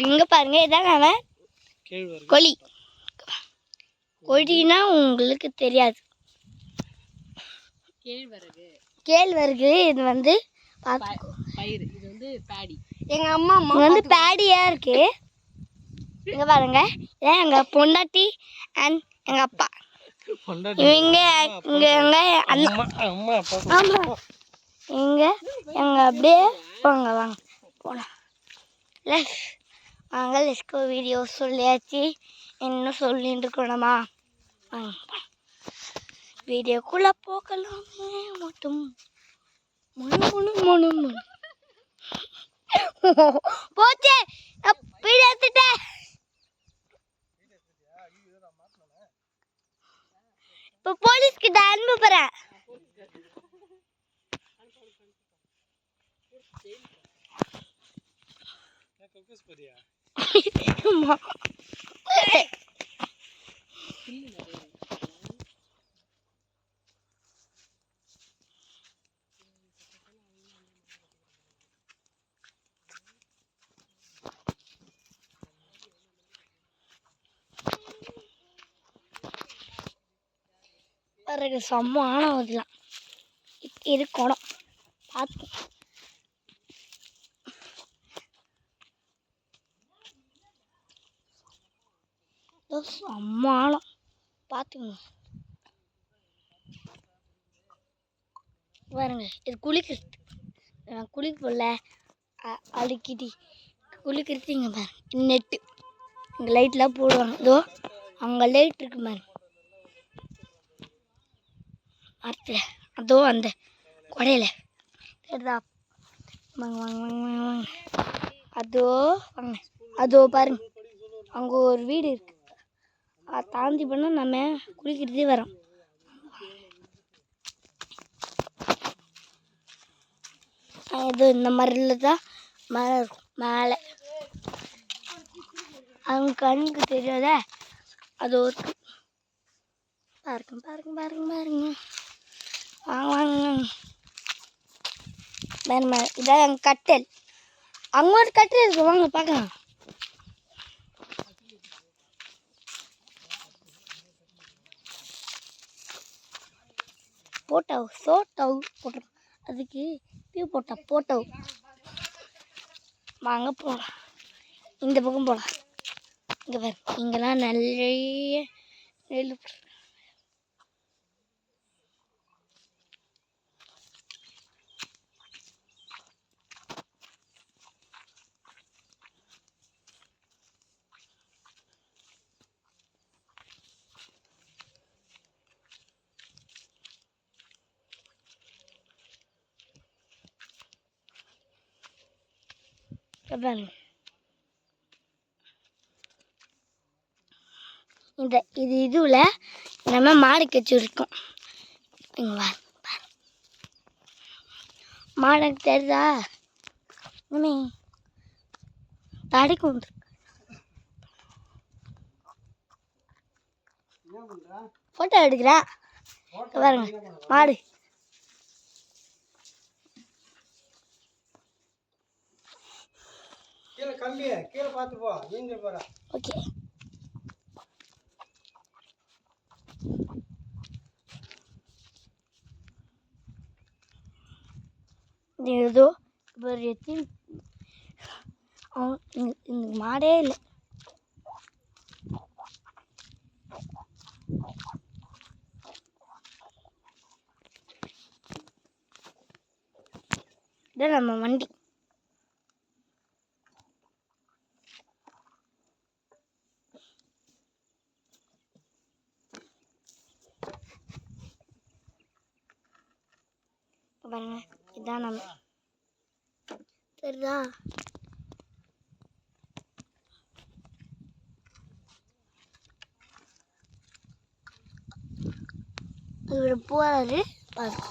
இங்க பாருங்க, இதான் அவன் கோழி. கோழினா உங்களுக்கு தெரியாது. கேழ்வரகு இது வந்து பயிர். இது வந்து பேடி. எங்க அம்மா வந்து பேடியா இருக்கு. இங்க பாருங்க, இதான் எங்க பொண்டாட்டி அண்ட் எங்க அப்பா. இவங்க இங்க எங்க அம்மா ஆமா இங்க எங்க அப்படியே வாங்க வாங்க போலாம். வாங்க லெஸ்கோ வீடியோ சொல்லியாச்சு. இன்னும் சொல்லிட்டு இருக்கணுமா? வீடியோக்குள்ள போகலாமே. மட்டும் முணு முணு முணு முணு போச்சே. வீடியோ எடுத்துட்டேன். இப்போ போலீஸ் கிட்ட அனுப்ப போறேன். பாருங்க, செம்ம ஆனவதெல்லாம் இருக்கணும். பார்த்து செம்ம ஆழம் பார்த்துங்க. பாருங்க, இது குளிக்கிறது. குளிக்க போடல அடிக்கடி குளிக்கிறது. இங்கே பாருங்க, நெட்டு இங்கே லைட்லாம் போடுவாங்க. இதோ அங்கே லைட் இருக்கு பாருங்க. அடுத்து அதோ அந்த கொடையில சரிதா? வாங்க வாங்க வாங்க வாங்க வாங்க. அதோ வாங்க, அதோ பாருங்க, அங்கே ஒரு வீடு இருக்கு. தாண்டி பண்ணால் நம்ம குளிக்கிறதே வரோம். இது இந்த மாதிரில தான் மேலே இருக்கும். மேலே அவங்க கண்ணுக்கு தெரியாத அது ஒரு பாருங்க பாருங்க பாருங்க பாருங்க. வாங்க வாங்க வேணுமா? இதான் எங்கள் கட்டல். அங்கே ஒரு கட்டல் இருக்கு, வாங்க பார்க்கலாம். போட்டோ சோட்டோ போட்டோம், அதுக்கு பியூ போட்டோ வாங்க போகலாம். இந்த பக்கம் போகலாம். இங்கே பாரு, இங்கெல்லாம் நிறைய நெல். இது இதுல நம்ம மாடு கச்சிருக்கோம். இங்க மாடு தெரியுதா? தடைக்கு வந்து போட்டோ எடுக்கிறேன். பாருங்க மாடு. கீழே பார்த்து போ. ஓகே. ஏதோ இந்த மாடே இல்லை. இதான் நம்ம வண்டி. பாருங்க, இதான் நம்ம தெரியுதா? இவர் போறாரு பாருங்க.